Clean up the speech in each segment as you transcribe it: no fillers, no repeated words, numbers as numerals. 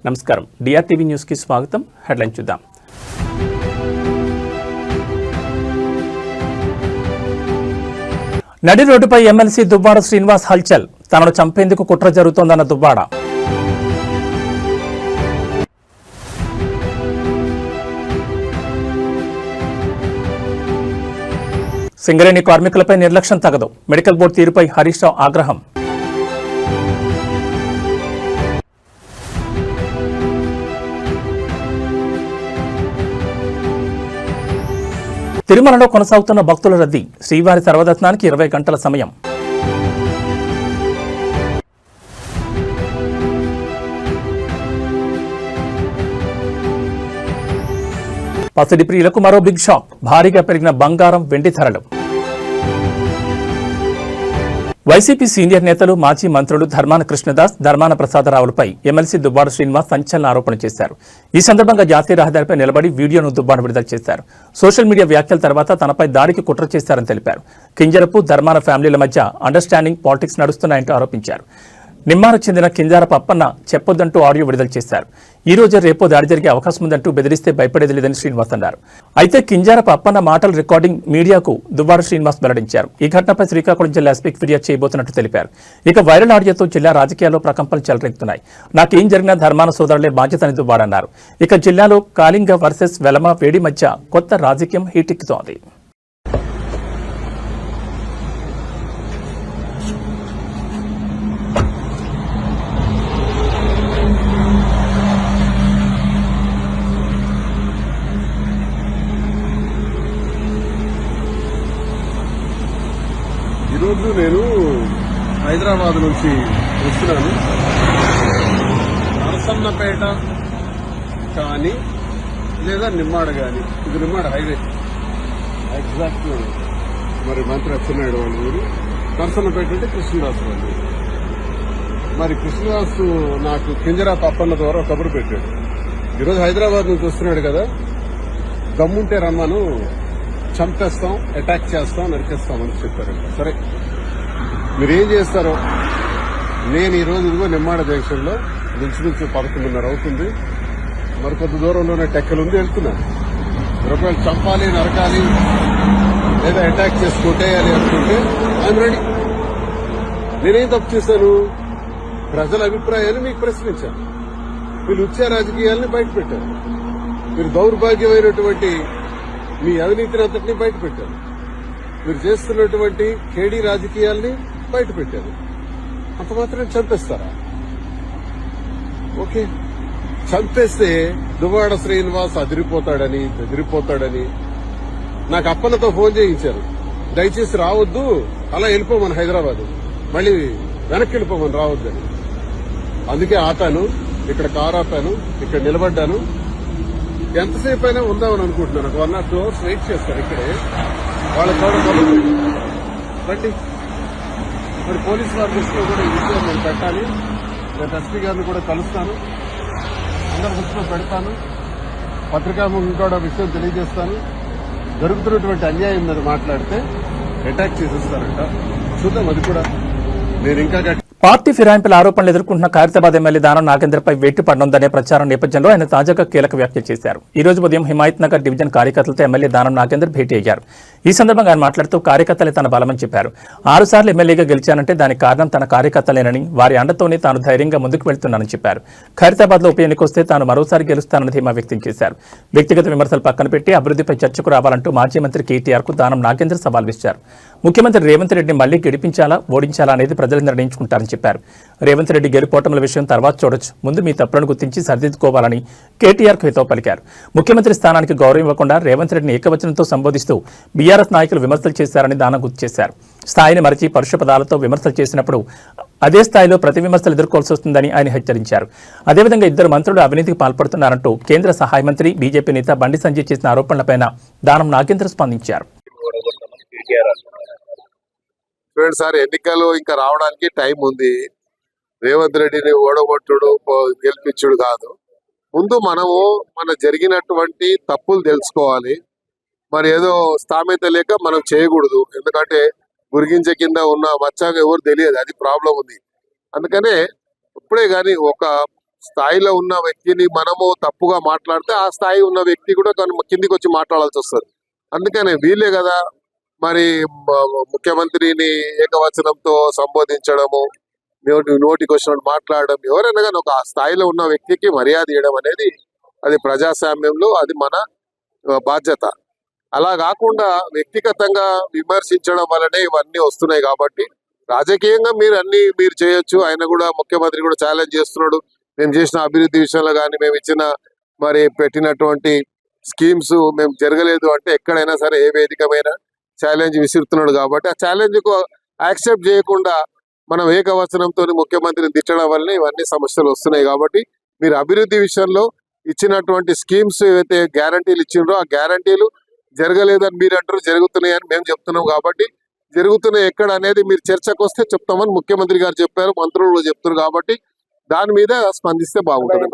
నమస్కారం, డిఆర్టీవీ న్యూస్ కి స్వాగతం. హెడ్లైన్ చూద్దాం. నడి రోడ్డుపై ఎమ్మెల్సీ దువ్వాడ శ్రీనివాస్ హల్చల్. తనను చంపేందుకు కుట్ర జరుగుతోందన్న దువ్వాడ. సింగరేణి కార్మికులపై నిర్లక్ష్యం తగదు. మెడికల్ బోర్డు తీరుపై హరీష్ రావు ఆగ్రహం. తిరుమలలో కొనసాగుతున్న భక్తుల రద్దీ. శ్రీవారి సర్వదర్శనానికి 20 గంటల సమయం. పసిడి ప్రియులకు మరో బిగ్ షాక్. భారీగా పెరిగిన బంగారం, వెండి ధరలు. వైసీపీ సీనియర్ నేతలు, మాజీ మంత్రులు ధర్మాన కృష్ణదాస్, ధర్మాన ప్రసాదరావులపై ఎమ్మెల్సీ దువ్వాడ శ్రీనివాస్ సంచలన ఆరోపణలు చేశారు. ఈ సందర్భంగా జాతీయ రహదారిపై నిలబడి వీడియోను దువ్వాడ విడుదల చేశారు. సోషల్ మీడియా వ్యాఖ్యల తర్వాత తనపై దాడికి కుట్ర చేశారని తెలిపారు. కింజరపు, ధర్మాన ఫ్యామిలీల మధ్య అండర్స్టాండింగ్ పాలిటిక్స్ నడుస్తున్నాయంటూ ఆరోపించారు. నిమ్మారకు చెందిన కింజారపు అప్పన్న చెప్పొద్దంటూ ఆడియో విడుదల చేశారు. ఈ రోజు రేపో దాడి జరిగే అవకాశం ఉందంటూ బెదిరిస్తే భయపడేది లేదని శ్రీనివాస్ అన్నారు. అయితే కింజారపు అప్పన్న మాటల రికార్డింగ్ మీడియాకు దువ్వాడ శ్రీనివాస్ వెల్లడించారు. ఈ ఘటనపై శ్రీకాకుళం జిల్లా ఎస్పీకి ఫిర్యాదు చేయబోతున్నట్టు తెలిపారు. ఇక వైరల్ ఆడియోతో జిల్లా రాజకీయాల్లో ప్రకంపనలు చెలరెత్తుతున్నాయి. నాకేం జరిగినా ధర్మాన సోదరులే బాధ్యతని దువ్వాడన్నారు. ఇక జిల్లాలో కాళింగ వర్సెస్ వెలమ వేడి మధ్య కొత్త రాజకీయం హీటెక్కుతోంది. ఈరోజు నేను హైదరాబాద్ నుంచి వస్తున్నాను. నరసన్నపేట కానీ లేదా నిమ్మాడ కానీ, ఇది నిమ్మాడ హైవే ఎగ్జాక్ట్. మరి మంత్రి అచ్చెన్నాయుడు వాళ్ళ ఊరు. నరసన్నపేట అంటే కృష్ణదాస్ వాళ్ళు. మరి కృష్ణదాస్ నాకు కింజరాపు అప్పన్న ద్వారా కబురు పెట్టాడు. ఈరోజు హైదరాబాద్ నుంచి వస్తున్నాడు కదా, దమ్ముంటే రమ్మను, చంపేస్తాం, అటాక్ చేస్తాం, నరికేస్తామని చెప్పారు. సరే, మీరేం చేస్తారో. నేను ఈరోజు ఇదిగో నిమ్మాడ జంక్షన్లో నుంచి 11:30 అవుతుంది. మరి కొద్ది దూరంలోనే టెక్కలుంది, వెళ్తున్నాను. రూపాయలు చంపాలి, నరకాలి, లేదా అటాక్ చేసి కొట్టేయాలి అనుకుంటే ఐఎమ్ రెడీ. నేనేం తప్పు చేశాను? ప్రజల అభిప్రాయాన్ని మీకు ప్రశ్నించాను. మీరు ఉచ్చ రాజకీయాలని బయటపెట్టారు. మీరు దౌర్భాగ్యమైనటువంటి మీ అవినీతిని అంతటినీ బయట పెట్టారు. మీరు చేస్తున్నటువంటి కేడీ రాజకీయాల్ని బయట పెట్టారు. అంత మాత్రం చంపేస్తారా? ఓకే, చంపేస్తే దువ్వాడ శ్రీనివాస్ అదిరిపోతాడని, బెదిరిపోతాడని నాకు అప్పన్నతో ఫోన్ చేయించారు. దయచేసి రావద్దు, అలా వెళ్ళిపోమని, హైదరాబాద్ మళ్ళీ వెనక్కి వెళ్ళిపోమని, రావద్దని. అందుకే ఆపాను, ఇక్కడ కారు ఆపాను, ఇక్కడ నిలబడ్డాను. ఎంతసేపు అయినా ఉందామని అనుకుంటున్నాను. 1 or 2 hours వెయిట్ చేస్తారు ఇక్కడే. వాళ్ళ రండి. మరి పోలీసు వారి దృష్టిలో కూడా ఈ విషయం నేను పెట్టాలి. రేపు ఎస్పీ గారిని కూడా కలుస్తాను, అందరి దృష్టిలో పెడతాను. పత్రికాముఖం కూడా విషయం తెలియజేస్తాను. జరుగుతున్నటువంటి అన్యాయం మీద మాట్లాడితే అటాక్ చేసేస్తారంట. చూద్దాం, అది కూడా నేను ఇంకా పార్టీ ఫిరాయింపుల ఆరోపణలు ఎదుర్కొంటున్న ఖైరతాబాద్ ఎమ్మెల్యే దానం నాగేంద్రపై వేటు పడనుందనే ప్రచారం నేపథ్యంలో ఆయన తాజాగా కీలక వ్యాఖ్యలు చేశారు. ఈ రోజు ఉదయం హిమాయత్ నగర్ డివిజన్ కార్యకర్తలతో ఎమ్మెల్యే దానం నాగేంద్ర భేటీ అయ్యారు. ఈ సందర్భంగా ఆయన మాట్లాడుతూ కార్యకర్తలే తన బలమని చెప్పారు. 6 సార్లు ఎమ్మెల్యేగా గెలిచానంటే దానికి కారణం తన కార్యకర్తలేనని, వారి అండతోనే తాను ధైర్యంగా ముందుకు వెళ్తున్నానని చెప్పారు. ఖైరతాబాద్ లో ఉప ఎన్నికొస్తే తాను మరోసారి గెలుస్తానని ధీమా వ్యక్తం చేశారు. వ్యక్తిగత విమర్శలు పక్కన పెట్టి అభివృద్ధిపై చర్చకు రావాలంటూ మాజీ మంత్రి కేటీఆర్ కు దానం నాగేంద్ర సవాల్ విసిరారు. ముఖ్యమంత్రి రేవంత్ రెడ్డిని మళ్లీ గెలిపించాలా, ఓడించాలా అనేది ప్రజలు నిర్ణయించుకుంటారని చెప్పారు. రేవంత్ రెడ్డి గెలుపోవటంల విషయం తర్వాత చూడొచ్చు, ముందు మీ తప్పులను గుర్తించి సరిదిద్దుకోవాలని కేటీఆర్ కు హితవు పలికారు. ముఖ్యమంత్రి స్థానానికి గౌరవం ఇవ్వకుండా రేవంత్ రెడ్డిని ఏకవచనంతో సంబోధిస్తూ బీఆర్ఎస్ నాయకులు విమర్శలు చేశారని దానం గుర్తు చేశారు. స్థాయిని మరచి పరుష పదాలతో విమర్శలు చేసినప్పుడు అదే స్థాయిలో ప్రతి విమర్శలు ఎదుర్కోవాల్సి వస్తుందని ఆయన హెచ్చరించారు. అదేవిధంగా 2 మంత్రులు అవినీతికి పాల్పడుతున్నారంటూ కేంద్ర సహాయ మంత్రి బీజేపీ నేత బండి సంజయ్ చేసిన ఆరోపణలపై దానం నాగేంద్ర స్పందించారు. సార్, ఎన్నికలు ఇంకా రావడానికి టైం ఉంది. రేవంత్ రెడ్డిని ఓడగొట్టుడు, గెలిపించుడు కాదు. ముందు మనము మన జరిగినటువంటి తప్పులు తెలుసుకోవాలి. మరి ఏదో స్థామిత లేక మనం చేయకూడదు. ఎందుకంటే గురిగించే కింద ఉన్న మచ్చాగా ఎవరు తెలియదు, అది ప్రాబ్లం ఉంది. అందుకనే ఇప్పుడే కానీ ఒక స్థాయిలో ఉన్న వ్యక్తిని మనము తప్పుగా మాట్లాడితే ఆ స్థాయి ఉన్న వ్యక్తి కూడా కిందికి వచ్చి మాట్లాడాల్సి వస్తుంది. అందుకనే వీళ్ళే కదా మరి ముఖ్యమంత్రిని ఏకవచనంతో సంబోధించడము, నోటికి వచ్చినట్టు మాట్లాడడం, ఎవరైనా కానీ ఒక స్థాయిలో ఉన్న వ్యక్తికి మర్యాద ఇవ్వడం అనేది అది ప్రజాస్వామ్యంలో అది మన బాధ్యత. అలా కాకుండా వ్యక్తిగతంగా విమర్శించడం వల్లనే ఇవన్నీ వస్తున్నాయి. కాబట్టి రాజకీయంగా మీరు చేయొచ్చు. ఆయన కూడా ముఖ్యమంత్రి కూడా ఛాలెంజ్ చేస్తున్నాడు. మేము చేసిన అభివృద్ధి విషయంలో కానీ మేము ఇచ్చిన మరి పెట్టినటువంటి స్కీమ్స్ మేము జరగలేదు అంటే ఎక్కడైనా సరే ఏ వేదికమైనా ఛాలెంజ్ విసురుతున్నాడు. కాబట్టి ఆ ఛాలెంజ్ కు యాక్సెప్ట్ చేయకుండా మనం ఏకవచనంతో ముఖ్యమంత్రిని తిట్టడం వల్లనే ఇవన్నీ సమస్యలు వస్తున్నాయి. కాబట్టి మీరు అభివృద్ధి విషయంలో ఇచ్చినటువంటి స్కీమ్స్ ఏవైతే గ్యారంటీలు ఇచ్చిండ్రో ఆ గ్యారంటీలు జరగలేదని మీరు అంటారు, జరుగుతున్నాయని మేము చెప్తున్నాం. కాబట్టి జరుగుతున్నాయి ఎక్కడ అనేది మీరు చర్చకు వస్తే చెప్తామని ముఖ్యమంత్రి గారు చెప్పారు, మంత్రులు చెప్తారు. కాబట్టి దాని మీద స్పందిస్తే బాగుంటుంది.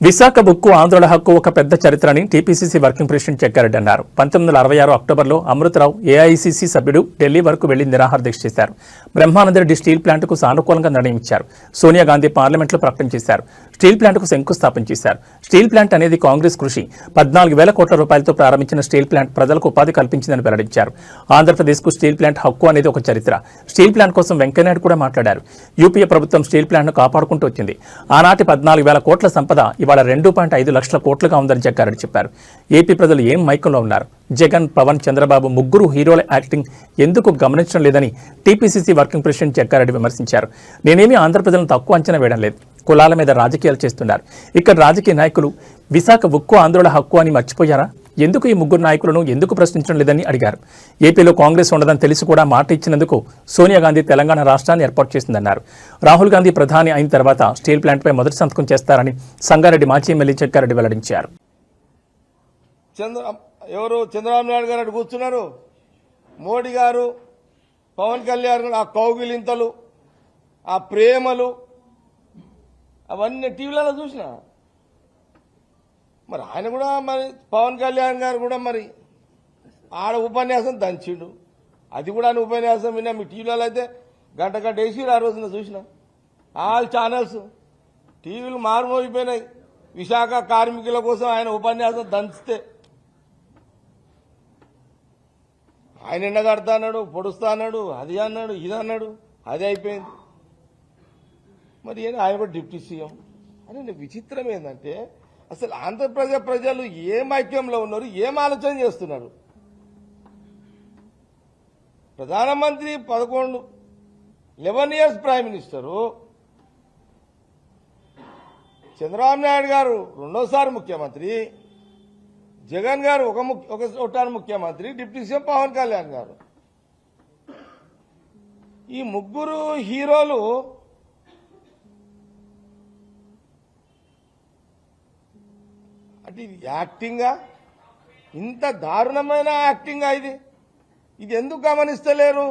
విశాఖ ఉక్కు ఆందోళన హక్కు ఒక పెద్ద చరిత్రని టీపీసీసీ వర్కింగ్ ప్రెసిడెంట్ జగ్గారెడ్డి అన్నారు. 1966 అక్టోబర్లో అమృతరావు ఏఐసీసీ సభ్యుడు ఢిల్లీ వరకు వెళ్లి నిరాహార దీక్ష చేశారు. బ్రహ్మానందరెడ్డి స్టీల్ ప్లాంట్కు సానుకూలంగా నిర్ణయం ఇచ్చారు. సోనియా గాంధీ పార్లమెంట్లో ప్రకటన చేశారు. స్టీల్ ప్లాంట్కు శంకుస్థాపన చేశారు. స్టీల్ ప్లాంట్ అనేది కాంగ్రెస్ కృషి. 14,000 కోట్ల రూపాయలతో ప్రారంభించిన స్టీల్ ప్లాంట్ ప్రజలకు ఉపాధి కల్పించిందని వెల్లడించారు. ఆంధ్రప్రదేశ్కు స్టీల్ ప్లాంట్ హక్కు అనేది ఒక చరిత్ర. స్టీల్ ప్లాంట్ కోసం వెంకయ్యనాయుడు కూడా మాట్లాడారు. యూపీఏ ప్రభుత్వం స్టీల్ ప్లాంట్ను కాపాడుకుంటూ వచ్చింది. ఆనాటి 14,000 కోట్ల సంపద ఇవాళ 2.5 లక్షల కోట్లుగా ఉందని జగ్గారెడ్డి చెప్పారు. ఏపీ ప్రజలు ఏం మైకంలో ఉన్నారు? జగన్, పవన్, చంద్రబాబు ముగ్గురు హీరోల యాక్టింగ్ ఎందుకు గమనించడం లేదని టీపీసీసీ వర్కింగ్ ప్రెసిడెంట్ జగ్గారెడ్డి విమర్శించారు. నేనేమీ ఆంధ్ర ప్రజలను తక్కువ అంచనా వేయడం లేదు. కులాల మీద రాజకీయాలు చేస్తున్నారు. ఇక్కడ రాజకీయ నాయకులు విశాఖ ఉక్కు ఆందోళన హక్కు అని మర్చిపోయారా? ఎందుకు ఈ ముగ్గురు నాయకులను ఎందుకు ప్రశ్నించడం లేదని అడిగారు. ఏపీలో కాంగ్రెస్ ఉండదని తెలిసి కూడా మాట ఇచ్చినందుకు సోనియా గాంధీ తెలంగాణ రాష్ట్రాన్ని ఏర్పాటు చేసిందన్నారు. రాహుల్ గాంధీ ప్రధాని అయిన తర్వాత స్టీల్ ప్లాంట్పై మొదటి సంతకం చేస్తారని సంగారెడ్డి మాజీ ఎమ్మెల్యే జగ్గారెడ్డి వెల్లడించారు. చంద్రబాబు నాయుడు గారు కూర్చున్నారు, మోడీ గారు, పవన్ కళ్యాణ్ గారు, ఆ కౌగిలింతలు, ఆ ప్రేమలు అవన్నీ టీవీలలో చూసిన. మరి ఆయన కూడా మరి పవన్ కళ్యాణ్ గారు కూడా మరి ఆడ ఉపన్యాసం దంచిండు. అది కూడా ఆయన ఉపన్యాసం విన్నా. మీ టీవీలలో అయితే గంట వేసి ఆ రోజున చూసిన. ఆల్ ఛానల్స్ టీవీలు మారుమోగిపోయినాయి. విశాఖ కార్మికుల కోసం ఆయన ఉపన్యాసం దంచితే ఆయన ఎండగడతా అన్నాడు, పొడుస్తా అన్నాడు, అది అన్నాడు, ఇది అన్నాడు, అది అయిపోయింది. మరి ఆయన కూడా డిప్యూటీ సీఎం అని. విచిత్రం ఏంటంటే అసలు ఆంధ్రప్రదేశ్ ప్రజలు ఏం ఐక్యంలో ఉన్నారు, ఏం ఆలోచన చేస్తున్నారు? ప్రధానమంత్రి 11 years prime minister, Chandrababu Naidu గారు రెండోసారి ముఖ్యమంత్రి, జగన్ గారు ఒకసారి ముఖ్యమంత్రి, డిప్యూటీ సీఎం పవన్ కళ్యాణ్ గారు. ఈ ముగ్గురు హీరోలు అంటే ఇది యాక్టింగా? ఇంత దారుణమైన యాక్టింగా ఇది? ఇది ఎందుకు గమనిస్తలేరు?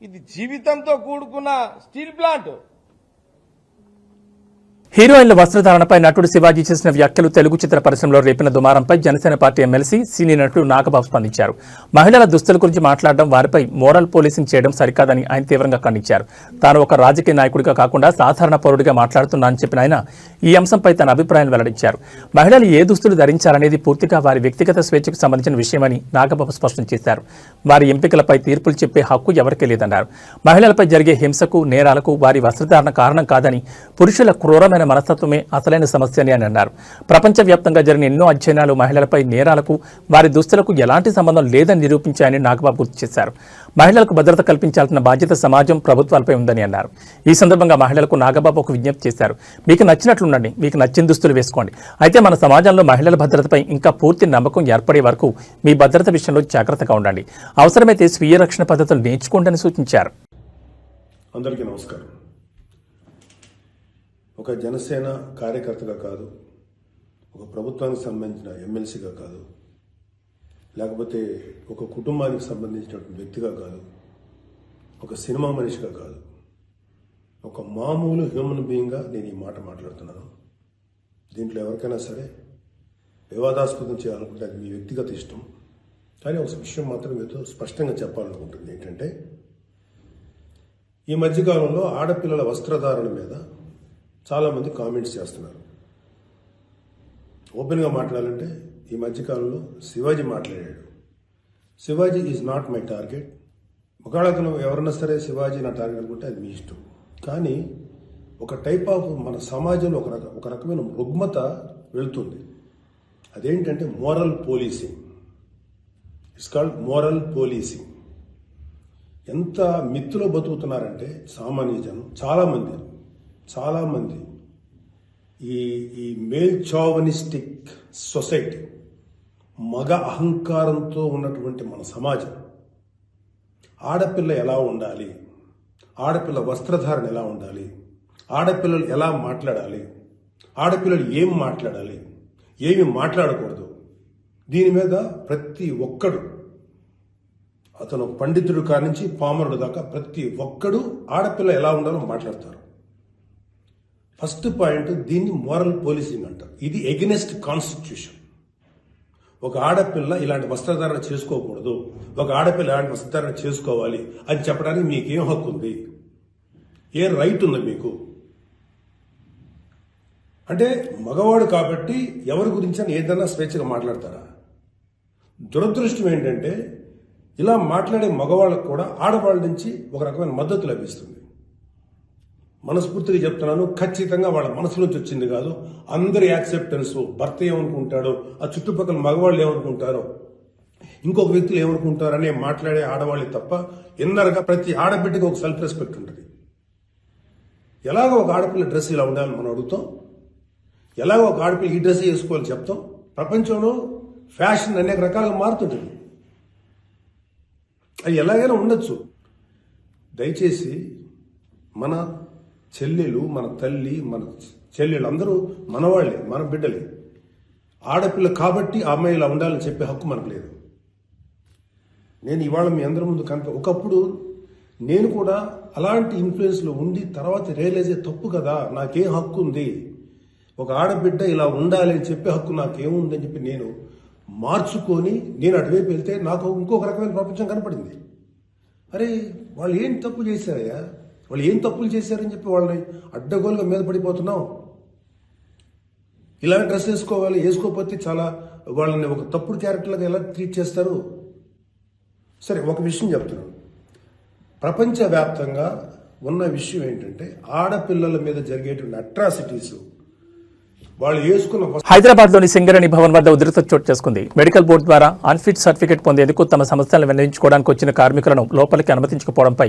ఇది జీవితంతో కూడుకున్న స్టీల్ ప్లాంట్. హీరోయిన్ల వస్త్రధారణపై నటుడు శివాజీ చేసిన వ్యాఖ్యలు తెలుగు చిత్ర పరిశ్రమలో రేపిన దుమారంపై జనసేన పార్టీ ఎమ్మెల్సీ సీనియర్ నటుడు నాగబాబు స్పందించారు. మహిళల దుస్తుల గురించి మాట్లాడడం, వారిపై మోరల్ పోలీసింగ్ చేయడం సరికాదని ఆయన తీవ్రంగా ఖండించారు. తాను ఒక రాజకీయ నాయకుడిగా కాకుండా సాధారణ పౌరుడిగా మాట్లాడుతున్నానని చెప్పిన ఆయన ఈ అంశంపై తన అభిప్రాయాన్ని వెల్లడించారు. మహిళలు ఏ దుస్తులు ధరించారనేది పూర్తిగా వారి వ్యక్తిగత స్వేచ్ఛకు సంబంధించిన విషయమని నాగబాబు స్పష్టం చేశారు. వారి ఎంపికలపై తీర్పులు చెప్పే హక్కు ఎవరికీ లేదన్నారు. మహిళలపై జరిగే హింసకు, నేరాలకు వారి వస్త్రధారణ కారణం కాదని, పురుషుల క్రూరమైన మనస్తత్వమే అసలైన సమస్య అని అన్నారు. ప్రపంచవ్యాప్తంగా జరిగిన ఎన్నో అధ్యయనాలు మహిళలపై నేరాలకు, వారి దుస్తులకు ఎలాంటి సంబంధం లేదని నిరూపించాయని నాగబాబు గుర్తు చేశారు. మహిళలకు భద్రత కల్పించాల్సిన బాధ్యత సమాజం, ప్రభుత్వాలపై ఉందని అన్నారు. ఈ సందర్భంగా మహిళలకు నాగబాబు ఒక విజ్ఞప్తి చేశారు. మీకు నచ్చినట్లుండండి, మీకు నచ్చిన దుస్తులు వేసుకోండి. అయితే మన సమాజంలో మహిళల భద్రతపై ఇంకా పూర్తి నమ్మకం ఏర్పడే వరకు మీ భద్రత విషయంలో జాగ్రత్తగా ఉండండి. అవసరమైతే స్వీయ రక్షణ పద్ధతులు నేర్చుకోండి అని సూచించారు. అందరికీ నమస్కారం. ఒక జనసేన కార్యకర్తగా కాదు, ఒక ప్రభుత్వానికి సంబంధించిన ఎమ్మెల్సీగా కాదు, లేకపోతే ఒక కుటుంబానికి సంబంధించినటువంటి వ్యక్తిగా కాదు, ఒక సినిమా మనిషిగా కాదు, ఒక మామూలు హ్యూమన్ బీయింగ్గా నేను ఈ మాట మాట్లాడుతున్నాను. దీంట్లో ఎవరికైనా సరే వివాదాస్పదం చేయాలనుకుంటే అది మీ వ్యక్తిగత ఇష్టం. కానీ ఒక విషయం మాత్రం మీతో స్పష్టంగా చెప్పాలనుకుంటుంది ఏంటంటే, ఈ మధ్యకాలంలో ఆడపిల్లల వస్త్రధారణ మీద చాలామంది కామెంట్స్ చేస్తున్నారు. ఓపెన్గా మాట్లాడాలంటే ఈ మధ్యకాలంలో శివాజీ మాట్లాడాడు. Shivaji is not my target. ఒకవేళ అతను ఎవరన్నా సరే శివాజీ నా టార్గెట్ అనుకుంటే అది మీ ఇష్టం. కానీ ఒక టైప్ ఆఫ్ మన సమాజంలో ఒక రకమైన రుగ్మత వెళుతుంది. అదేంటంటే moral policing. It's called moral policing. ఎంత మిత్తులో బతుకుతున్నారంటే సామాన్య జనం చాలామంది ఈ మేల్ చావనిస్టిక్ సొసైటీ, మగ అహంకారంతో ఉన్నటువంటి మన సమాజం, ఆడపిల్ల ఎలా ఉండాలి, ఆడపిల్ల వస్త్రధారణ ఎలా ఉండాలి, ఆడపిల్లలు ఎలా మాట్లాడాలి, ఆడపిల్లలు ఏం మాట్లాడాలి, ఏమి మాట్లాడకూడదు, దీని మీద ప్రతి ఒక్కడు, అతను పండితుడు కానించి పామరుడు దాకా ప్రతి ఒక్కడు ఆడపిల్ల ఎలా ఉండాలో మాట్లాడతారు. ఫస్ట్ పాయింట్, దీన్ని మోరల్ పోలీసింగ్ అంటారు. ఇది ఎగెనెస్ట్ కాన్స్టిట్యూషన్. ఒక ఆడపిల్ల ఇలాంటి వస్త్రధారణ చేసుకోకూడదు, ఒక ఆడపిల్ల ఇలాంటి వస్త్రధారణ చేసుకోవాలి అని చెప్పడానికి మీకేం హక్కు ఉంది? ఏ రైట్ ఉంది మీకు? అంటే మగవాడు కాబట్టి ఎవరి గురించి ఏదైనా స్వేచ్ఛగా మాట్లాడతారా? దురదృష్టం ఏంటంటే ఇలా మాట్లాడే మగవాళ్ళకు కూడా ఆడవాళ్ళ నుంచి ఒక రకమైన మద్దతు లభిస్తుంది. మనస్ఫూర్తిగా చెప్తున్నాను, ఖచ్చితంగా వాళ్ళ మనసులోంచి వచ్చింది కాదు. అందరి యాక్సెప్టెన్స్, భర్త ఏమనుకుంటాడో, ఆ చుట్టుపక్కల మగవాళ్ళు ఏమనుకుంటారో, ఇంకొక వ్యక్తులు ఏమనుకుంటారో అనే మాట్లాడే ఆడవాళ్ళే తప్ప ఇన్నర్గా ప్రతి ఆడబిడ్డకి ఒక సెల్ఫ్ రెస్పెక్ట్ ఉంటుంది. ఎలాగో ఒక ఆడపిల్ల డ్రెస్ ఇలా ఉండాలని మనం అడుగుతాం, ఎలాగో ఒక ఆడపిల్ల ఈ డ్రెస్ వేసుకోవాలని చెప్తాం. ప్రపంచంలో ఫ్యాషన్ అనేక రకాలుగా మారుతుంటుంది. అది ఎలాగైనా ఉండొచ్చు. దయచేసి మన చెల్లెలు, మన తల్లి, మన చెల్లెలు అందరూ మనవాళ్లే, మన బిడ్డలే. ఆడపిల్ల కాబట్టి ఆ అమ్మాయి ఇలా ఉండాలని చెప్పే హక్కు మనకు లేదు. నేను ఇవాళ మీ అందరి ముందు ఒకప్పుడు నేను కూడా అలాంటి ఇన్ఫ్లుయెన్స్లో ఉండి తర్వాత రియలైజ్ అయ్యే తప్పు కదా, నాకేం హక్కు ఉంది, ఒక ఆడబిడ్డ ఇలా ఉండాలి అని చెప్పే హక్కు నాకేముందని చెప్పి నేను మార్చుకొని నేను అటువైపు వెళ్తే నాకు ఇంకొక రకమైన ప్రపంచం కనపడింది. అరే వాళ్ళు ఏం తప్పు చేశారయ్యా, వాళ్ళు ఏం తప్పులు చేశారని చెప్పి వాళ్ళని అడ్డగోలుగా మీద పడిపోతున్నాం. ఇలాంటి డ్రెస్ వేసుకోవాలి, వేసుకోకపోతే చాలా వాళ్ళని ఒక తప్పుడు క్యారెక్టర్లుగా ఎలా ట్రీట్ చేస్తారు? సరే, ఒక విషయం చెప్తున్నాను. ప్రపంచవ్యాప్తంగా ఉన్న విషయం ఏంటంటే ఆడపిల్లల మీద జరిగేటువంటి అట్రాసిటీస్, వాళ్ళు వేసుకున్న హైదరాబాద్ లోని సింగరేణి భవన్ వద్ద ఉధృత చోటు చేసుకుంది. మెడికల్ బోర్డు ద్వారా అన్ఫిట్ సర్టిఫికెట్ పొందేందుకు తమ సమస్యలను విన్నవించుకోవడానికి వచ్చిన కార్మికులను లోపలికి అనుమతించకపోవడంపై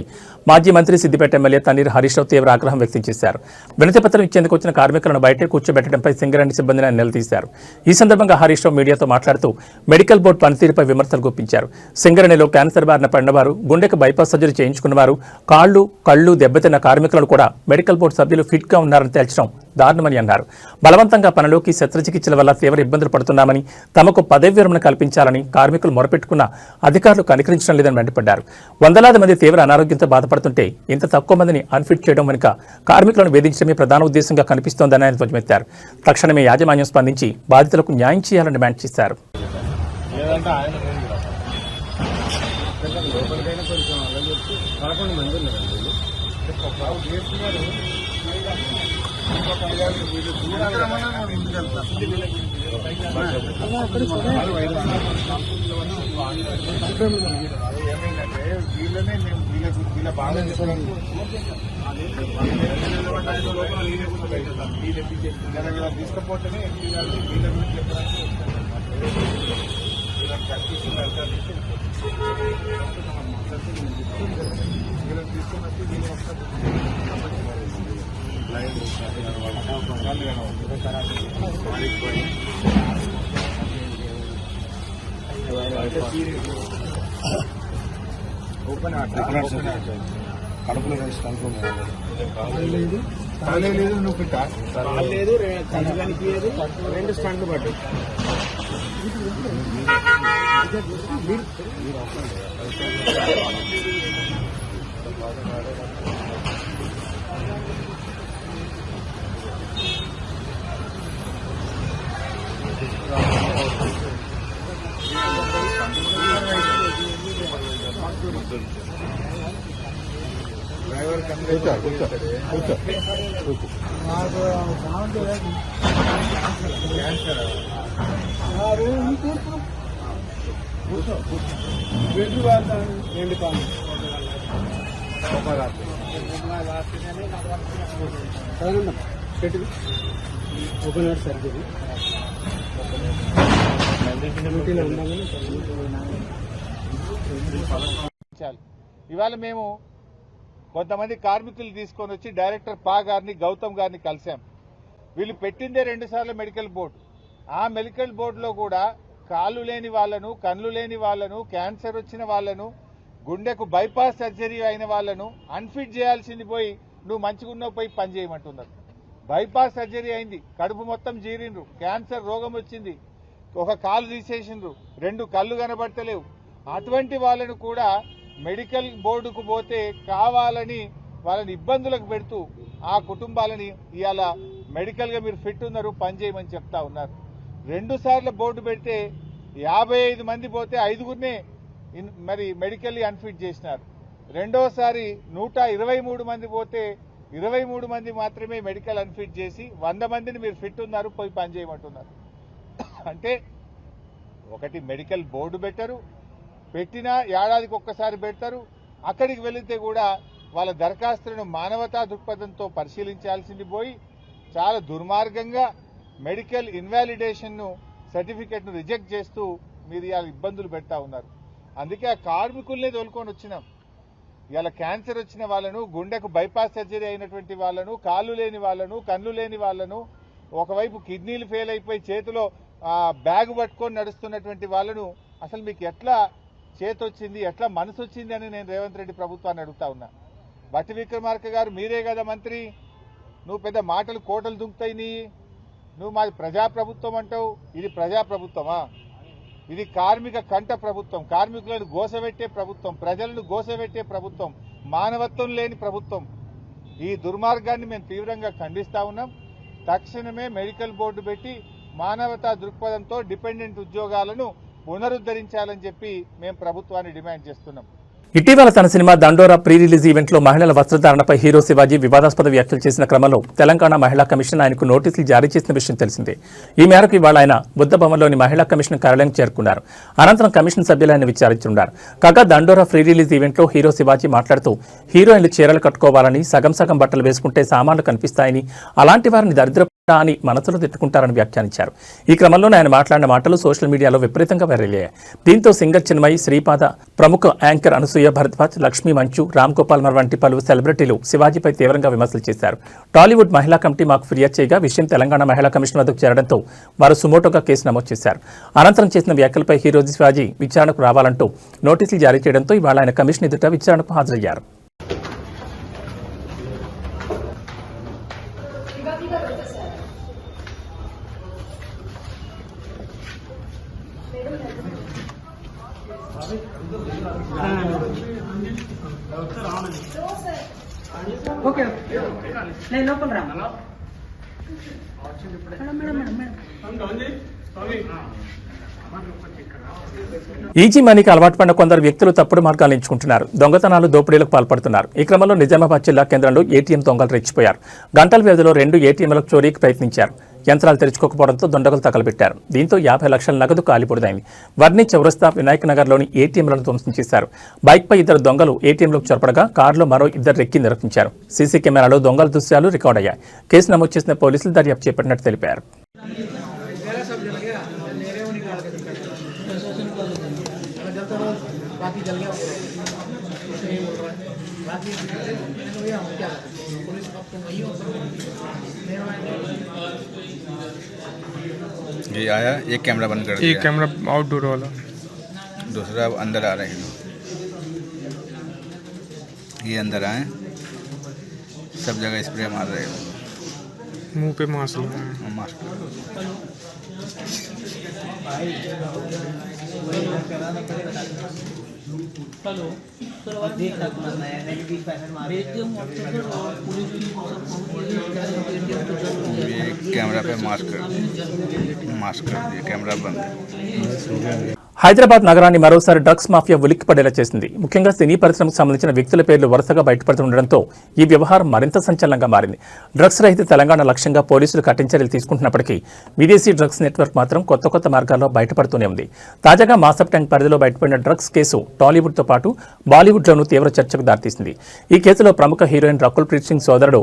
మాజీ మంత్రి సిద్దిపేట ఎమ్మెల్యే తన్నీర్ హరీష్ రావు తీవ్ర ఆగ్రహం వ్యక్తం చేశారు. వినతిపత్రం ఇచ్చేందుకు వచ్చిన కార్మికులను బయటే కూర్చోబెట్టడంపై సింగరేణి సిబ్బందిని నిలదీశారు. ఈ సందర్భంగా హరీష్ రావు మీడియాతో మాట్లాడుతూ మెడికల్ బోర్డు పనితీరుపై విమర్శలు గుప్పించారు. సింగరేణిలో క్యాన్సర్ బారిన పడినవారు, గుండెకు బైపాస్ సర్జరీ చేయించుకున్నవారు, కళ్ళు దెబ్బతిన్న కార్మికులను కూడా మెడికల్ బోర్డు సభ్యులు ఫిట్ గా ఉన్నారని తేల్చడం దారుణమని అన్నారు. బలవంతంగా పనిలోకి శస్త్రచికిత్సల వల్ల తీవ్ర ఇబ్బందులు పడుతున్నామని, తమకు పదవి విరమణ కల్పించాలని కార్మికులు మొరపెట్టుకున్న అధికారులు కనికరించడం లేదని మండిపడ్డారు. వందలాది మంది తీవ్ర అనారోగ్యంతో బాధపడుతుంటే ఇంత తక్కువ మందిని అన్ఫిట్ చేయడం వెనుక కార్మికులను వేధించడమే ప్రధాన ఉద్దేశంగా కనిపిస్తోందని ఆయన ధ్వజమెత్తారు. తక్షణమే యాజమాన్యం స్పందించి బాధితులకు న్యాయం చేయాలని డిమాండ్ చేశారు. కడుపులో వేసి కాలేదు, నువ్వు పిట్టా లేదు, రెండు స్టంట్లు పడ్డాయి. డ్రైవర్ ఓపెన్ హార్ట్ సర్జరీ ఇవాళ మేము కొంతమంది కార్మికులు తీసుకొని వచ్చి డైరెక్టర్ పా గారిని గౌతమ్ గారిని కలిశాం. వీళ్ళు పెట్టిందే 2 సార్లు మెడికల్ బోర్డు. ఆ మెడికల్ బోర్డులో కూడా కాళ్ళు లేని వాళ్లను, కళ్ళు లేని వాళ్లను, క్యాన్సర్ వచ్చిన వాళ్లను, గుండెకు బైపాస్ సర్జరీ అయిన వాళ్లను అన్ఫిట్ చేయాల్సింది పోయి నువ్వు మంచిగున్నావు పోయి పని చేయమంటున్నారు. బైపాస్ సర్జరీ అయింది, కడుపు మొత్తం జీరిండ్రు, క్యాన్సర్ రోగం వచ్చింది, ఒక కాలు తీసేసిండ్రు, 2 కళ్ళు కనబడతలేవు. అటువంటి వాళ్ళను కూడా మెడికల్ బోర్డుకు పోతే కావాలని వాళ్ళని ఇబ్బందులకు పెడుతూ ఆ కుటుంబాలని ఇవాళ మెడికల్గా మీరు ఫిట్ ఉన్నారు పని చేయమని చెప్తా ఉన్నారు. 2 సార్లు బోర్డు పెడితే 55 మంది పోతే 5గురినే మరి మెడికల్లీ అన్ఫిట్ చేసినారు. రెండోసారి 123 మంది పోతే 23 మంది మాత్రమే మెడికల్ అన్ఫిట్ చేసి 100 మందిని మీరు ఫిట్ ఉన్నారు పోయి పని చేయమంటున్నారు. అంటే ఒకటి మెడికల్ బోర్డు పెట్టరు, పెట్టినా ఏడాదికి ఒక్కసారి పెడతారు. అక్కడికి వెళితే కూడా వాళ్ళ దరఖాస్తులను మానవతా దృక్పథంతో పరిశీలించాల్సింది పోయి చాలా దుర్మార్గంగా మెడికల్ ఇన్వాలిడేషన్ సర్టిఫికెట్ ను రిజెక్ట్ చేస్తూ మీరు ఇవాళ ఇబ్బందులు పెడతా ఉన్నారు. అందుకే ఆ కార్మికుల్నే తోలుకొని వచ్చినాం. ఇవాళ క్యాన్సర్ వచ్చిన వాళ్ళను, గుండెకు బైపాస్ సర్జరీ అయినటువంటి వాళ్ళను, కాళ్ళు లేని వాళ్ళను, కళ్ళు లేని వాళ్ళను, ఒకవైపు కిడ్నీలు ఫెయిల్ అయిపోయి చేతిలో బ్యాగ్ పట్టుకొని నడుస్తున్నటువంటి వాళ్ళను అసలు మీకు ఎట్లా చేతొచ్చింది, ఎట్లా మనసు వచ్చింది అని నేను రేవంత్ రెడ్డి ప్రభుత్వాన్ని అడుగుతా ఉన్నా. బట్టి విక్రమార్క గారు మీరే కదా మంత్రి, నువ్వు పెద్ద మాటలు కోటలు దుంకుతాయి నీ, నువ్వు మాది ప్రజాప్రభుత్వం అంటావు. ఇది ప్రజాప్రభుత్వమా? ఇది కార్మిక కంట ప్రభుత్వం, కార్మికులను గోసబెట్టే ప్రభుత్వం, ప్రజలను గోసబెట్టే ప్రభుత్వం, మానవత్వం లేని ప్రభుత్వం. ఈ దుర్మార్గాన్ని మేము తీవ్రంగా ఖండిస్తా ఉన్నాం. తక్షణమే మెడికల్ బోర్డు పెట్టి మానవతా దృక్పథంతో డిపెండెంట్ ఉద్యోగాలను పునరుద్ధరించాలని చెప్పి మేము ప్రభుత్వాన్ని డిమాండ్ చేస్తున్నాం. ఇటీవల తన సినిమా దండోరా ప్రీ రిలీజ్ ఈవెంట్లో మహిళల వస్త్రధారణపై హీరో శివాజీ వివాదాస్పద వ్యాఖ్యలు చేసిన క్రమంలో తెలంగాణ మహిళా కమిషన్ ఆయనకు నోటీసులు జారీ చేసిన విషయం తెలిసిందే. ఈ మేరకు ఇవాళ ఆయన బుద్ధభవన్లోని మహిళా కమిషన్ కార్యాలయం చేరుకున్నారు. అనంతరం కమిషన్ సభ్యులు ఆయన విచారించనున్నారు. కాగా దండోరా ప్రీ రిలీజ్ ఈవెంట్లో హీరో శివాజీ మాట్లాడుతూ హీరోయిన్లు చీరలు కట్టుకోవాలని, సగం సగం బట్టలు వేసుకుంటే సామాన్లు కనిపిస్తాయని, అలాంటి వారిని దరిద్ర అని మనసులో తిట్టుకుంటారని వ్యాఖ్యానించారు. ఈ క్రమంలోనే ఆయన మాట్లాడిన మాటలు సోషల్ మీడియాలో విపరీతంగా వైరల్ అయ్యాయి. దీంతో సింగర్ చిన్మయి, శ్రీపాద, ప్రముఖ యాంకర్ అనసూయ భరద్వాజ్, లక్ష్మీ మంచు, రామ్ గోపాల్ మర్ వంటి పలు సెలబ్రిటీలు శివాజీపై తీవ్రంగా విమర్శలు చేశారు. టాలీవుడ్ మహిళా కమిటీ మాకు ఫిర్యాదు చేయగా విషయం తెలంగాణ మహిళా కమిషన్ వద్దకు చేరడంతో వారు సుమోటోగా కేసు నమోదు చేశారు. అనంతరం చేసిన వ్యాఖ్యలపై హీరో శివాజీ విచారణకు రావాలంటూ నోటీసులు జారీ చేయడంతో ఇవాళ ఆయన కమిషన్ ఎదుట విచారణకు హాజరయ్యారు. ఓకే నేను లోపల రా మేడం. ఈజీ మనీకి అలవాటు పడిన కొందరు వ్యక్తులు తప్పుడు మార్గాలు ఎంచుకుంటున్నారు. దొంగతనాలు, దోపిడీలకు పాల్పడుతున్నారు. ఈ క్రమంలో నిజామాబాద్ జిల్లా కేంద్రంలో ఏటీఎం దొంగలు రెచ్చిపోయారు. గంటల వ్యవధిలో 2 ఏటీఎంలకు చోరీకి ప్రయత్నించారు. యంత్రాలు తెరుచుకోకపోవడంతో దొండగలు తగలబెట్టారు. దీంతో 50 లక్షల నగదు కాలిపొడిదైంది. వర్ణి చౌరస్తా, వినాయక్ నగర్లోని ఏటీఎంలను ధ్వంసం చేశారు. బైక్పై 2 దొంగలు ఏటీఎంలోకి చొరపడగా కారులో మరో 2 రెక్కి నిర్వహించారు. సీసీ కెమెరాలో దొంగల దృశ్యాలు రికార్డయ్యాయి. కేసు నమోదు చేసిన పోలీసులు దర్యాప్తు చేపట్టినట్టు తెలిపారు. ये आया, एक कैमरा बंद कर दिया, एक कैमरा आउटडोर वाला, दूसरा अंदर आ रहे हैं। ये अंदर आए, सब जगह स्प्रे मार रहे हैं, मुंह पे मास्क लगाया। मास्क कैमरा पे मास्क कर दिया, कैमरा बंद। హైదరాబాద్ నగరాన్ని మరోసారి డ్రగ్స్ మాఫియా ఉలిక్కిపడేలా చేసింది. ముఖ్యంగా సినీ పరిశ్రమకు సంబంధించిన వ్యక్తుల పేర్లు వరుసగా బయటపడుతుండటంతో ఈ వ్యవహారం మరింత సంచలనంగా మారింది. డ్రగ్స్ రహిత తెలంగాణ లక్ష్యంగా పోలీసులు కఠిన చర్యలు తీసుకుంటున్నప్పటికీ విదేశీ డ్రగ్స్ నెట్వర్క్ మాత్రం కొత్త కొత్త మార్గాల్లో బయటపడుతూనే ఉంది. తాజాగా మాసప్ ట్యాంక్ పరిధిలో బయటపడిన డ్రగ్స్ కేసు టాలీవుడ్తో పాటు బాలీవుడ్లోనూ తీవ్ర చర్చకు దారితీసింది. ఈ కేసులో ప్రముఖ హీరోయిన్ రకుల్ ప్రీత్ సింగ్ సోదరుడు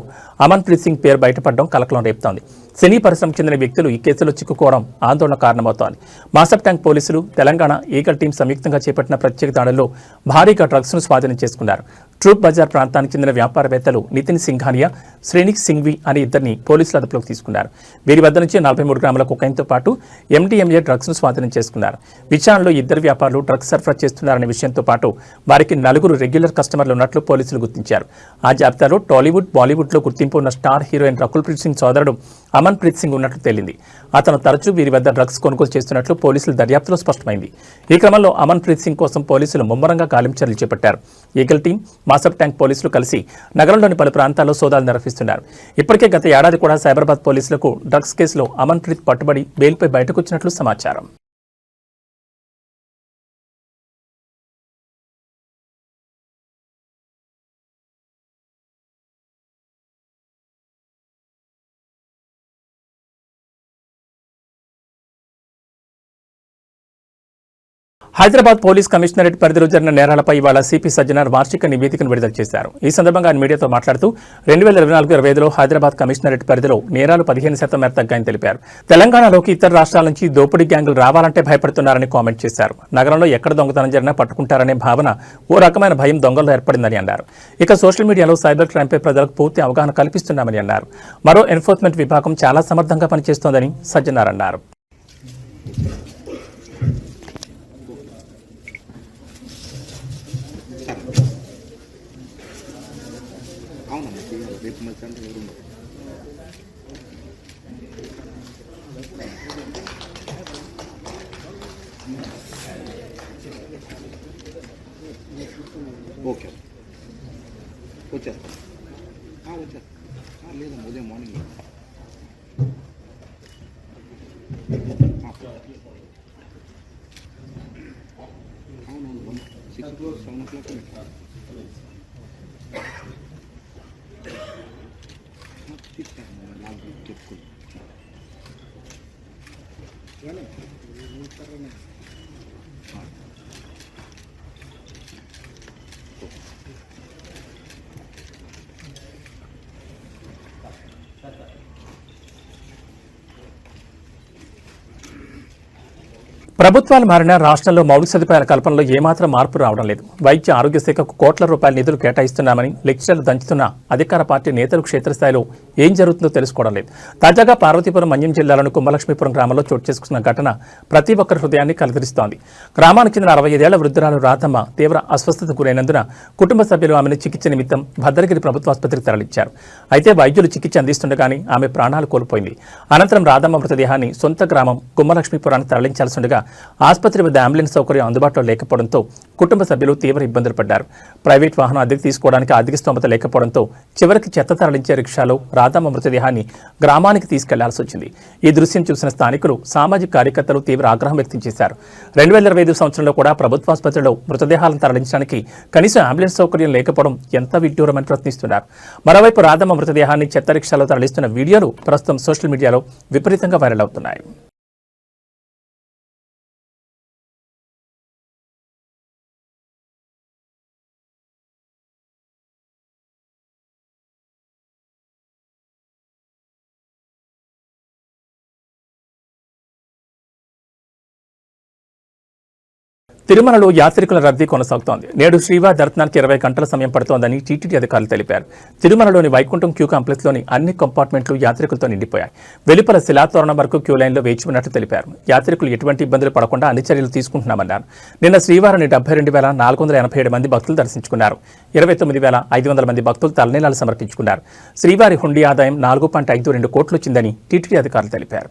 అమన్ ప్రీత్ సింగ్ పేరు బయటపడడం కలకలం రేపుతోంది. సినీ పరిశ్రమకు చెందిన వ్యక్తులు ఈ కేసులో చిక్కుకోవడం ఆందోళన కారణమవుతోంది. మాసప్ ట్యాంక్ పోలీసులు, తెలంగాణ ఈగల్ టీం సంయుక్తంగా చేపట్టిన ప్రత్యేక దాడుల్లో భారీగా డ్రగ్స్ ను స్వాధీనం చేసుకున్నారు. ట్రూప్ బజార్ ప్రాంతానికి చెందిన వ్యాపారవేత్తలు నితిన్ సింఘానియా, శ్రేణిక్ సింఘ్వి అనే ఇద్దరిని పోలీసులు అదుపులోకి తీసుకున్నారు. వీరి వద్ద నుంచి 43 గ్రాముల కొకైన్తో పాటు MDMA డ్రగ్స్ ను స్వాధీనం చేసుకున్నారు. విచారణలో ఇద్దరు వ్యాపారులు డ్రగ్స్ సరఫరా చేస్తున్నారనే విషయంతో పాటు వారికి 4 రెగ్యులర్ కస్టమర్లు ఉన్నట్లు పోలీసులు గుర్తించారు. ఆ జాబితాలో టాలీవుడ్, బాలీవుడ్ లో గుర్తింపు ఉన్న స్టార్ హీరోయిన్ రకుల్ ప్రీత్ సింగ్ సోదరుడు అమన్ ప్రీత్ సింగ్ ఉన్నట్లు తేలింది. అతను తరచూ వీరి వద్ద డ్రగ్స్ కొనుగోలు చేస్తున్నట్లు పోలీసుల దర్యాప్తులో స్పష్టమైంది. ఈ క్రమంలో అమన్ ప్రీత్ సింగ్ కోసం పోలీసులు ముమ్మరంగా గాలింపు చర్యలు చేపట్టారు. ఈగల్ టీం, మాసప్ ట్యాంక్ పోలీసులు కలిసి నగరంలోని పలు ప్రాంతాల్లో సోదాలు నిర్వహిస్తున్నారు. ఇప్పటికే గత ఏడాది కూడా సైబరాబాద్ పోలీసులకు డ్రగ్స్ కేసులో అమన్ ప్రీత్ పట్టుబడి బెయిల్పై బయటకొచ్చినట్లు సమాచారం. హైదరాబాద్ పోలీస్ కమిషనరేట్ పరిధిలో జరిగిన నేరాలపై ఇవాళ సిపి సజ్జనార్ వార్షిక నివేదికను విడుదల చేశారు. ఈ సందర్భంగా ఆయన మీడియాతో మాట్లాడుతూ 2024-25లో హైదరాబాద్ కమిషనరేట్ పరిధిలో నేరాలు 15% మేర తగ్గాయని తెలిపారు. తెలంగాణలోకి ఇతర రాష్ట్రాల నుంచి దోపిడీ గ్యాంగులు రావాలంటే భయపడుతున్నారని కామెంట్ చేశారు. నగరంలో ఎక్కడ దొంగతనం జరిగినా పట్టుకుంటారనే భావన, ఓ రకమైన భయం దొంగల్లో ఏర్పడిందని అన్నారు. ఇక సోషల్ మీడియాలో సైబర్ క్రైమ్పై ప్రజలకు పూర్తి అవగాహన కల్పిస్తున్నామని అన్నారు. మరో ఎన్ఫోర్స్మెంట్ విభాగం చాలా సమర్థంగా పనిచేస్తోందని సజ్జనార్ అన్నారు. ఓకే వచ్చేస్తా లేదమ్మా ఉదయం మార్నింగ్ అవునవును 6 o'clock 7 o'clock నాకు చెప్పుకోండి ప్రభుత్వాలు మారినా రాష్ట్రంలో మౌలిక సదుపాయాల కల్పనలో ఏమాత్రం మార్పు రావడం లేదు. వైద్య ఆరోగ్య శాఖకు కోట్ల రూపాయల నిధులు కేటాయిస్తున్నామని లెక్చర్లు దంచుతున్న అధికార పార్టీ నేతలు క్షేత్రస్థాయిలో ఏం జరుగుతుందో తెలుసుకోవడం లేదు. తాజాగా పార్వతీపురం మన్యం జిల్లాలోని కుంభలక్ష్మీపురం గ్రామంలో చోటు చేసుకున్న ఘటన ప్రతి ఒక్కరి హృదయాన్ని కలవరిస్తోంది. గ్రామానికి చెందిన 65 ఏళ్ల వృద్ధురాలు రాధమ్మ తీవ్ర అస్వస్థతకు గురైనందున కుటుంబ సభ్యులు ఆమెను చికిత్స నిమిత్తం భద్రగిరి ప్రభుత్వ ఆసుపత్రికి తరలించారు. అయితే వైద్యులు చికిత్స అందిస్తుండగానే ఆమె ప్రాణాలు కోల్పోయింది. అనంతరం రాధమ్మ మృతదేహాన్ని సొంత గ్రామం కుంభలక్ష్మీపురానికి తరలించాల్సిండగా ఆసుపత్రి వద్ద అంబులెన్స్ సౌకర్యం అందుబాటులో లేకపోవడంతో కుటుంబ సభ్యులు తీవ్ర ఇబ్బందులు పడ్డారు. ప్రైవేట్ వాహనం అద్దెకు తీసుకోవడానికి ఆర్థిక స్తోమత లేకపోవడంతో చివరికి చెత్త తరలించే రిక్షాలో రాధమ్మ మృతదేహాన్ని గ్రామానికి తీసుకెళ్లాల్సి వచ్చింది. ఈ దృశ్యం చూసిన స్థానికులు, సామాజిక కార్యకర్తలు తీవ్ర ఆగ్రహం వ్యక్తం చేశారు. 2025 సంవత్సరంలో కూడా ప్రభుత్వ ఆసుపత్రిలో మృతదేహాలను తరలించడానికి కనీసం అంబులెన్స్ సౌకర్యం లేకపోవడం ఎంత విడ్డూరమని ప్రశ్నిస్తున్నారు. మరోవైపు రాధమ్మ మృతదేహాన్ని చెత్త రిక్షాలో తరలిస్తున్న వీడియోలు ప్రస్తుతం సోషల్ మీడియాలో విపరీతంగా వైరల్ అవుతున్నాయి. తిరుమలలో యాత్రికుల రద్దీ కొనసాగుతోంది. నేడు శ్రీవారి దర్శనానికి 20 గంటల సమయం పడుతోందని టీటీడీ అధికారులు తెలిపారు. తిరుమలలోని వైకుంఠం క్యూ కాంప్లెక్స్లోని అన్ని కంపార్ట్మెంట్లు యాత్రికులతో నిండిపోయాయి. వెలుపల శిలాతోరణం వరకు క్యూ లైన్లో వేచి ఉన్నట్లు తెలిపారు. యాత్రికులు ఎటువంటి ఇబ్బందులు పడకుండా అన్ని చర్యలు తీసుకుంటున్నామన్నారు. నిన్న శ్రీవారిని 72,487 మంది భక్తులు దర్శించుకున్నారు. 29,500 మంది భక్తులు తలనీలాలు సమర్పించుకున్నారు. శ్రీవారి హుండీ ఆదాయం 4.52 కోట్లు వచ్చిందని టీటీడీ అధికారులు తెలిపారు.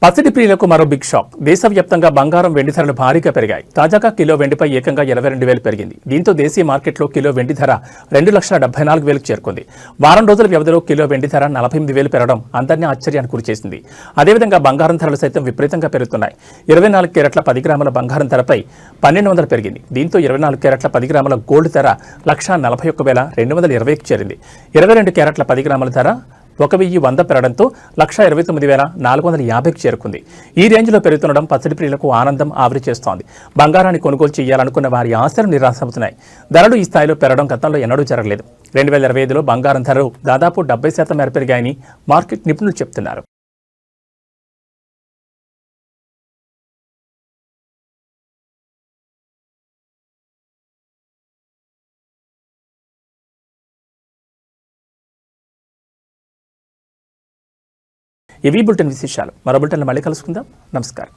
పసిడి ప్రియులకు మరో బిగ్ షాక్. దేశవ్యాప్తంగా బంగారం వెండి ధరలు భారీగా పెరిగాయి. తాజాగా కిలో వెండిపై ఏకంగా 22,000 పెరిగింది. దీంతో దేశీయ మార్కెట్లో కిలో వెండి ధర 2,74,000కు చేరుకుంది. వారం రోజుల వ్యవధిలో కిలో వెండి ధర 48,000 పెరగడం అందరినీ ఆశ్చర్యానికి గురిచేసింది. అదేవిధంగా బంగారం ధరలు సైతం విపరీతంగా పెరుగుతున్నాయి. 24 క్యారెట్ల 10 గ్రాముల బంగారం ధరపై 1,200 పెరిగింది. దీంతో 24 క్యారెట్ల 10 గ్రాముల గోల్డ్ ధర 1,41,220కు చేరింది. 22 క్యారెట్ల 10 గ్రాముల ధర 1,100 పెరగడంతో 1,29,450కి చేరుకుంది. ఈ రేంజ్లో పెరుగుతుండడం పసిడి ప్రియులకు ఆనందం ఆవిరి చేస్తోంది. బంగారాన్ని కొనుగోలు చేయాలనుకున్న వారి ఆశలు నిరాశవుతున్నాయి. ధరలు ఈ స్థాయిలో పెరగడం గతంలో ఎన్నడూ జరగలేదు. 2025లో బంగారం ధరలు దాదాపు 70% మేర పెరిగాయని మార్కెట్ నిపుణులు చెబుతున్నారు. ఇవి బులెటిన్ విశేషాలు. మరో బులెటిన్లో మళ్ళీ కలుసుకుందాం. నమస్కారం.